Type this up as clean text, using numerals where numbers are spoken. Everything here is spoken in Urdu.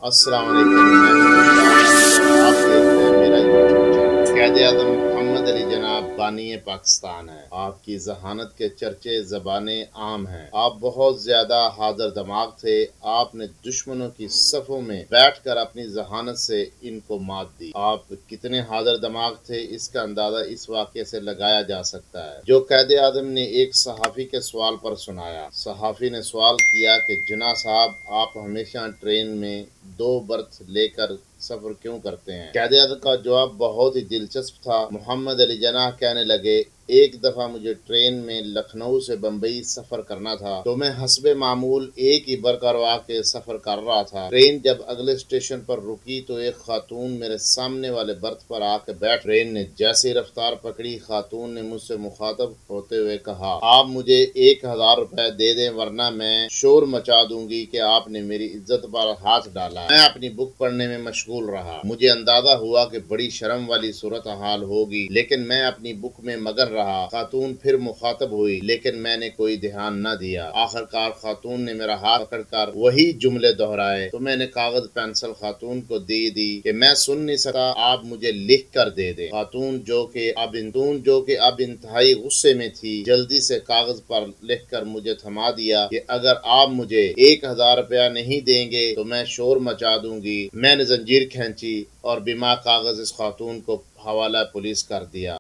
السلام علیکم، میں ہوں آپ دیکھ رہے ہیں میرا یوٹیوب چینل۔ قائد اعظم محمد علی جناب بانی پاکستان ہے۔ آپ کی ذہانت کے چرچے زبانیں عام ہیں۔ آپ بہت زیادہ حاضر دماغ تھے۔ آپ نے دشمنوں کی صفوں میں بیٹھ کر اپنی ذہانت سے ان کو مات دی۔ آپ کتنے حاضر دماغ تھے اس کا اندازہ اس واقعے سے لگایا جا سکتا ہے جو قائد اعظم نے ایک صحافی کے سوال پر سنایا۔ صحافی نے سوال کیا کہ جناح صاحب، آپ ہمیشہ ٹرین میں 2 برتھ لے کر سفر کیوں کرتے ہیں؟ قائد اعظم کا جواب بہت ہی دلچسپ تھا۔ محمد علی جناح کہنے لگے، ایک دفعہ مجھے ٹرین میں لکھنؤ سے بمبئی سفر کرنا تھا تو میں حسب معمول ایک ہی برتھ کروا کے سفر کر رہا تھا۔ ٹرین جب اگلے اسٹیشن پر رکی تو ایک خاتون میرے سامنے والے برتھ پر آ کے بیٹھ۔ ٹرین نے جیسی رفتار پکڑی، خاتون نے مجھ سے مخاطب ہوتے ہوئے کہا، آپ مجھے 1000 روپے دے دیں ورنہ میں شور مچا دوں گی کہ آپ نے میری عزت پر ہاتھ ڈالا ہے۔ میں اپنی بک پڑھنے میں مشغول رہا۔ مجھے اندازہ ہوا کہ بڑی شرم والی صورتحال ہوگی لیکن میں اپنی بک میں مگن رہا۔ خاتون پھر مخاطب ہوئی لیکن میں نے کوئی دھیان نہ دیا۔ آخرکار خاتون نے میرا ہاتھ پکڑ کر وہی جملے دہرائے تو میں نے کاغذ پینسل خاتون کو دے دی کہ میں سن نہیں سکتا، آپ مجھے لکھ کر دے دیں۔ خاتون جو کہ اب انتہائی غصے میں تھی، جلدی سے کاغذ پر لکھ کر مجھے تھما دیا کہ اگر آپ مجھے 1000 روپیہ نہیں دیں گے تو میں شور مچا دوں گی۔ میں نے زنجیر کھینچی اور بما کاغذ اس خاتون کو حوالہ پولیس کر دیا۔